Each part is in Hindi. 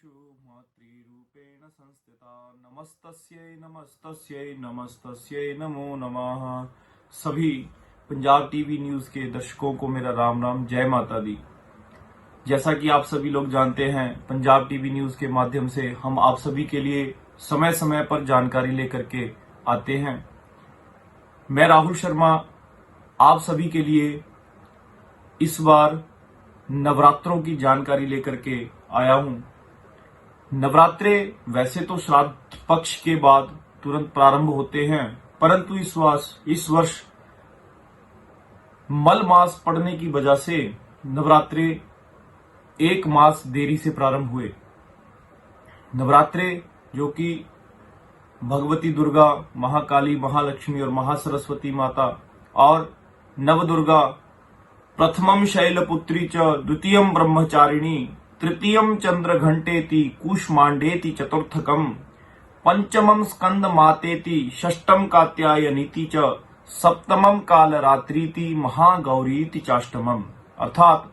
भूतेषु मातृरूपेण संस्थिता नमस्तस्यै नमस्तस्यै नमस्तस्यै नमो नमः। सभी पंजाब टीवी न्यूज के दर्शकों को मेरा राम राम, जय माता दी। जैसा कि आप सभी लोग जानते हैं, पंजाब टीवी न्यूज के माध्यम से हम आप सभी के लिए समय समय पर जानकारी लेकर के आते हैं। मैं राहुल शर्मा आप सभी के लिए इस बार नवरात्रों की जानकारी लेकर के आया हूं। नवरात्रे वैसे तो श्राद्ध पक्ष के बाद तुरंत प्रारंभ होते हैं, परंतु इस वर्ष मल मास पड़ने की वजह से नवरात्रे एक मास देरी से प्रारंभ हुए। नवरात्रे जो कि भगवती दुर्गा, महाकाली, महालक्ष्मी और महासरस्वती माता और नवदुर्गा प्रथमम शैलपुत्री च द्वितीयम ब्रह्मचारिणी तृतीयम चंद्र घंटेति कूष्मांडेति चतुर्थकम पंचमम स्कंद मातेति षष्टम कात्यायनीति च सप्तमम कालरात्रीति महागौरीति चाष्टमम। अर्थात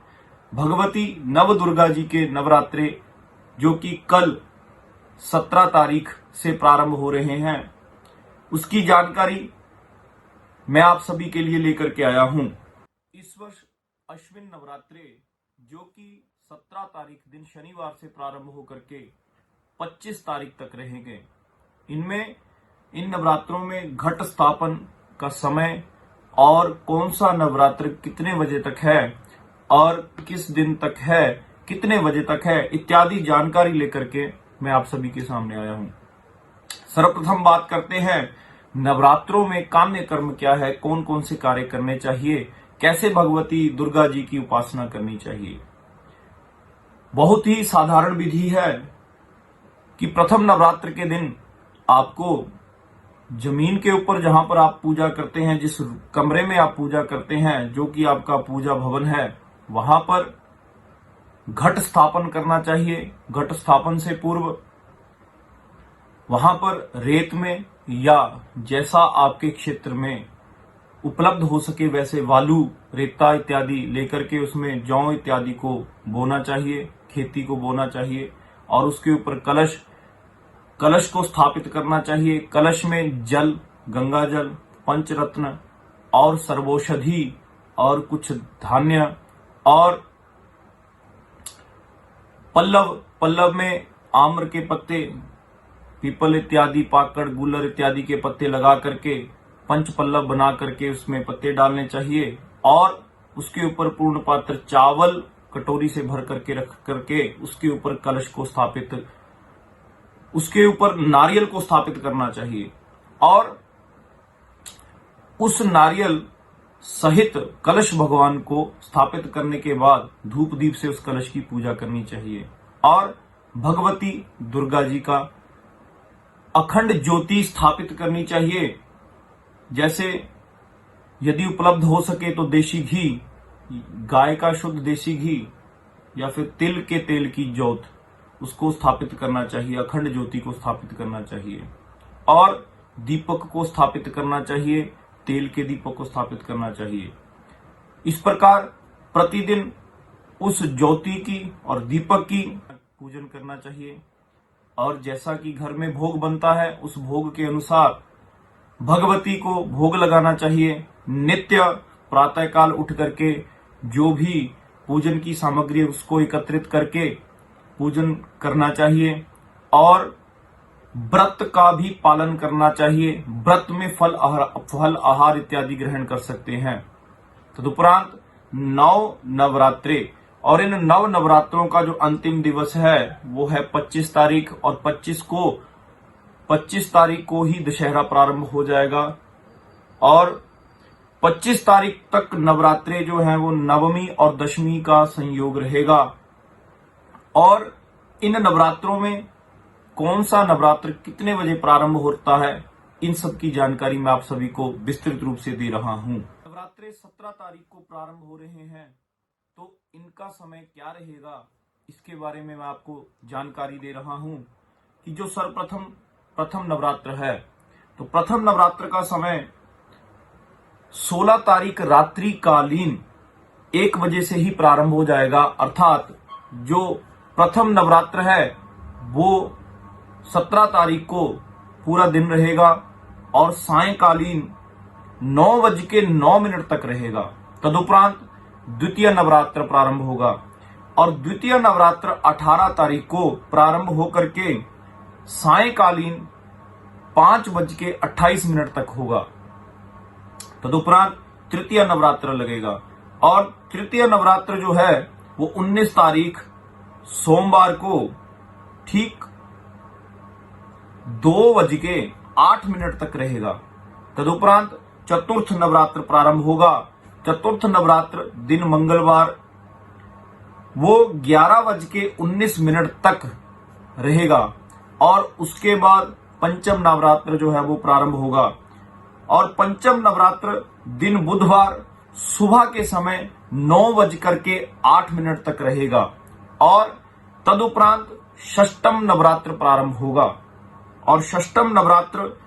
भगवती नवदुर्गा जी के नवरात्रे जो कि कल 17 तारीख से प्रारंभ हो रहे हैं, उसकी जानकारी मैं आप सभी के लिए लेकर के आया हूं। इस वर्ष अश्विन नवरात्रे जो कि 17 तारीख दिन शनिवार से प्रारंभ होकर के 25 तारीख तक रहेंगे। इन नवरात्रों में घट स्थापन का समय और कौन सा नवरात्र कितने बजे तक है और किस दिन तक है, कितने बजे तक है, इत्यादि जानकारी लेकर के मैं आप सभी के सामने आया हूं। सर्वप्रथम बात करते हैं नवरात्रों में काम्य कर्म क्या है, कौन कौन से कार्य करने चाहिए, कैसे भगवती दुर्गा जी की उपासना करनी चाहिए। बहुत ही साधारण विधि है कि प्रथम नवरात्र के दिन आपको जमीन के ऊपर जहां पर आप पूजा करते हैं, जिस कमरे में आप पूजा करते हैं, जो कि आपका पूजा भवन है, वहां पर घट स्थापन करना चाहिए। घट स्थापन से पूर्व वहां पर रेत में या जैसा आपके क्षेत्र में उपलब्ध हो सके वैसे बालू, रेता इत्यादि लेकर के उसमें जौ इत्यादि को बोना चाहिए, खेती को बोना चाहिए और उसके ऊपर कलश को स्थापित करना चाहिए। कलश में जल, गंगा जल, पंचरत्न और सर्वौषधि और कुछ धान्य और पल्लव में आम्र के पत्ते, पीपल इत्यादि, पाकड़, गुलर इत्यादि के पत्ते लगा करके पंच पल्लव बना करके उसमें पत्ते डालने चाहिए और उसके ऊपर पूर्ण पात्र चावल कटोरी से भर करके रख करके उसके ऊपर कलश को स्थापित, उसके ऊपर नारियल को स्थापित करना चाहिए और उस नारियल सहित कलश भगवान को स्थापित करने के बाद धूप दीप से उस कलश की पूजा करनी चाहिए और भगवती दुर्गा जी का अखंड ज्योति स्थापित करनी चाहिए। जैसे यदि उपलब्ध हो सके तो देशी घी, गाय का शुद्ध देशी घी या फिर तिल के तेल की ज्योत, उसको स्थापित करना चाहिए, अखंड ज्योति को स्थापित करना चाहिए और दीपक को स्थापित करना चाहिए, तेल के दीपक को स्थापित करना चाहिए। इस प्रकार प्रतिदिन उस ज्योति की और दीपक की पूजन करना चाहिए और जैसा कि घर में भोग बनता है उस भोग के अनुसार भगवती को भोग लगाना चाहिए। नित्य प्रातःकाल उठ करके जो भी पूजन की सामग्री है उसको एकत्रित करके पूजन करना चाहिए और व्रत का भी पालन करना चाहिए। व्रत में फल आहार इत्यादि ग्रहण कर सकते हैं। तदुपरांत 9 नवरात्रे और इन 9 नवरात्रों का जो अंतिम दिवस है वो है 25 तारीख और 25 तारीख को ही दशहरा प्रारंभ हो जाएगा और 25 तारीख तक नवरात्रे जो हैं वो नवमी और दशमी का संयोग रहेगा। और इन नवरात्रों में कौन सा नवरात्र कितने बजे प्रारंभ होता है, इन सब की जानकारी मैं आप सभी को विस्तृत रूप से दे रहा हूं। नवरात्रे 17 तारीख को प्रारंभ हो रहे हैं, तो इनका समय क्या रहेगा इसके बारे में मैं आपको जानकारी दे रहा हूं कि जो प्रथम नवरात्र है, तो प्रथम नवरात्र का समय 16 तारीख रात्रि कालीन 1 बजे से ही प्रारंभ हो जाएगा। अर्थात जो प्रथम नवरात्र है वो 17 तारीख को पूरा दिन रहेगा और सायंकालीन 9:09 तक रहेगा। तदुपरांत द्वितीय नवरात्र प्रारंभ होगा और द्वितीय नवरात्र 18 तारीख को प्रारंभ होकर के सायंकालीन 5:28 तक होगा। तदुपरांत तृतीय नवरात्र लगेगा और तृतीय नवरात्र जो है वो 19 तारीख सोमवार को ठीक 2:08 तक रहेगा। तदुपरांत चतुर्थ नवरात्र प्रारंभ होगा। चतुर्थ नवरात्र दिन मंगलवार वो 11:19 तक रहेगा और उसके बाद पंचम नवरात्र जो है वो प्रारंभ होगा और पंचम नवरात्र दिन बुधवार सुबह के समय 9:08 तक रहेगा और तदुपरांत षष्टम नवरात्र प्रारंभ होगा और षष्टम नवरात्र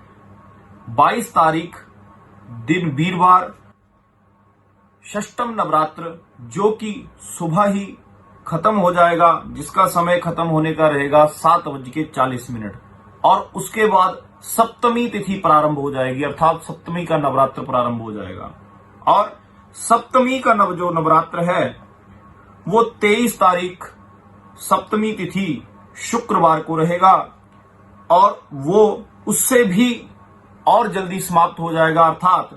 22 तारीख दिन वीरवार षष्टम नवरात्र जो कि सुबह ही खत्म हो जाएगा, जिसका समय खत्म होने का रहेगा 7:40 और उसके बाद सप्तमी तिथि प्रारंभ हो जाएगी, अर्थात सप्तमी का नवरात्र प्रारंभ हो जाएगा। और सप्तमी का जो नवरात्र है वो 23 तारीख सप्तमी तिथि शुक्रवार को रहेगा और वो उससे भी और जल्दी समाप्त हो जाएगा, अर्थात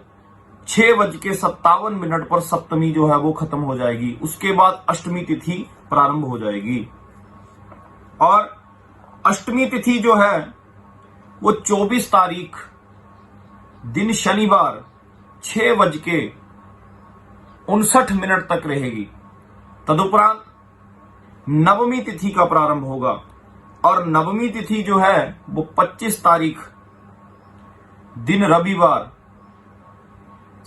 6:57 पर सप्तमी जो है वो खत्म हो जाएगी। उसके बाद अष्टमी तिथि प्रारंभ हो जाएगी और अष्टमी तिथि जो है वो 24 तारीख दिन शनिवार 6:59 तक रहेगी। तदुपरांत नवमी तिथि का प्रारंभ होगा और नवमी तिथि जो है वो 25 तारीख दिन रविवार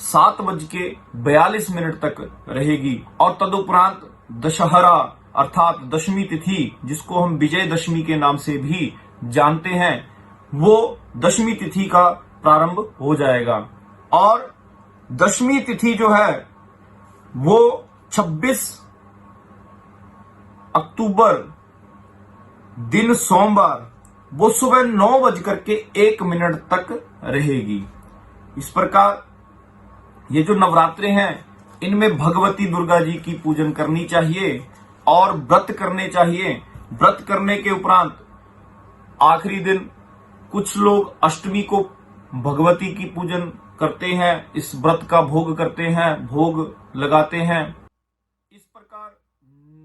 7:42 तक रहेगी और तदुपरांत दशहरा अर्थात दशमी तिथि, जिसको हम विजयदशमी के नाम से भी जानते हैं, वो दशमी तिथि का प्रारंभ हो जाएगा और दशमी तिथि जो है वो 26 अक्टूबर दिन सोमवार वो सुबह 9:01 तक रहेगी। इस प्रकार ये जो नवरात्रे हैं इनमें भगवती दुर्गा जी की पूजन करनी चाहिए और व्रत करने चाहिए। व्रत करने के उपरांत आखिरी दिन कुछ लोग अष्टमी को भगवती की पूजन करते हैं, इस व्रत का भोग करते हैं, भोग लगाते हैं। इस प्रकार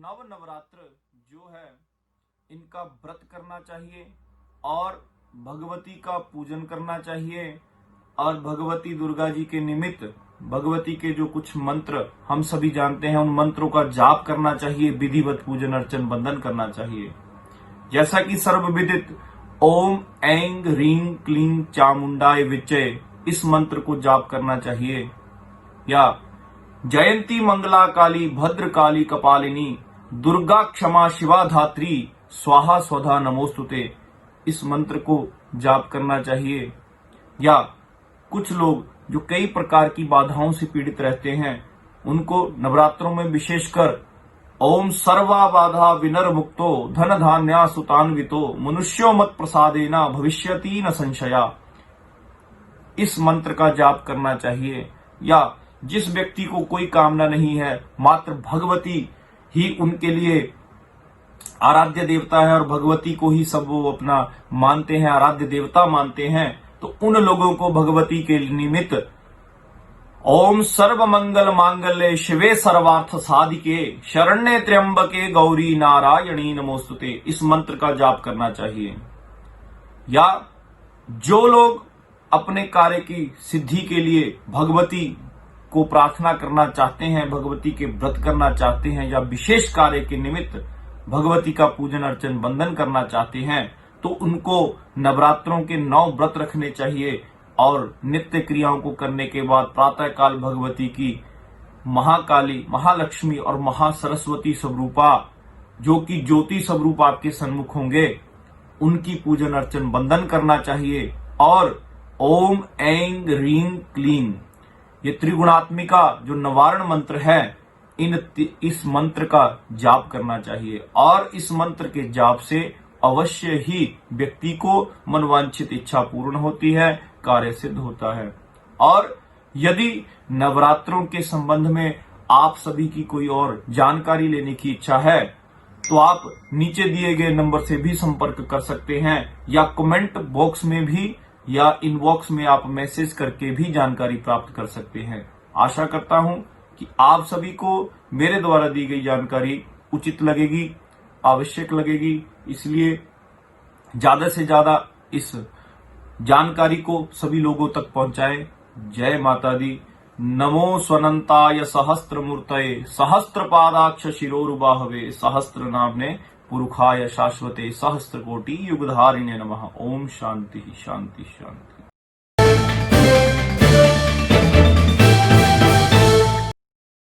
नव नवरात्र जो है इनका व्रत करना चाहिए और भगवती का पूजन करना चाहिए और भगवती दुर्गा जी के निमित्त भगवती के जो कुछ मंत्र हम सभी जानते हैं उन मंत्रों का जाप करना चाहिए, विधिवत पूजन अर्चन बंदन करना चाहिए। जैसा कि सर्वविदित ओम ऐंग ह्रीं क्लीं चामुंडाय विचय इस मंत्र को जाप करना चाहिए या जयंती मंगला काली भद्र काली कपालिनी दुर्गा क्षमा शिवा धात्री स्वाहा स्वधा नमोस्तुते इस मंत्र को जाप करना चाहिए। या कुछ लोग जो कई प्रकार की बाधाओं से पीड़ित रहते हैं उनको नवरात्रों में विशेषकर ओम सर्वा बाधा विनर मुक्तो धन धान्या सुतान्वितो मनुष्यो मत प्रसादेना भविष्यति न संशया इस मंत्र का जाप करना चाहिए। या जिस व्यक्ति को कोई कामना नहीं है, मात्र भगवती ही उनके लिए आराध्य देवता है और भगवती को ही सब वो अपना मानते हैं, आराध्य देवता मानते हैं, तो उन लोगों को भगवती के निमित्त ओम सर्व मंगल मांगल्ये शिवे सर्वार्थ साधिके शरण्ये त्र्यंबके गौरी नारायणी नमोस्तुते इस मंत्र का जाप करना चाहिए। या जो लोग अपने कार्य की सिद्धि के लिए भगवती को प्रार्थना करना चाहते हैं, भगवती के व्रत करना चाहते हैं या विशेष कार्य के निमित्त भगवती का पूजन अर्चन बंदन करना चाहते हैं, तो उनको नवरात्रों के 9 व्रत रखने चाहिए और नित्य क्रियाओं को करने के बाद प्रातः काल भगवती की महाकाली, महालक्ष्मी और महासरस्वती स्वरूपा जो कि ज्योति स्वरूप आपके सन्मुख होंगे, उनकी पूजन अर्चन बंदन करना चाहिए। और ओम ऐंग ह्रीं क्लीं ये त्रिगुणात्मिका जो निवारण मंत्र है इस मंत्र का जाप करना चाहिए और इस मंत्र के जाप से अवश्य ही व्यक्ति को मनवांछित इच्छा पूर्ण होती है, कार्य सिद्ध होता है। और यदि नवरात्रों के संबंध में आप सभी की कोई और जानकारी लेने की इच्छा है तो आप नीचे दिए गए नंबर से भी संपर्क कर सकते हैं, या कमेंट बॉक्स में भी या इनबॉक्स में आप मैसेज करके भी जानकारी प्राप्त कर सकते हैं। आशा करता हूं कि आप सभी को मेरे द्वारा दी गई जानकारी उचित लगेगी, आवश्यक लगेगी, इसलिए ज्यादा से ज्यादा इस जानकारी को सभी लोगों तक पहुंचाएं। जय माता दी। नमो स्वनंताय सहस्त्रमूर्तये सहस्त्रपादाक्ष शिरोरुबाहवे सहस्त्रनाम्ने पुरुषाय शाश्वते सहस्त्रकोटि युगधारिणे नमः। ओम शांति शांति शांति।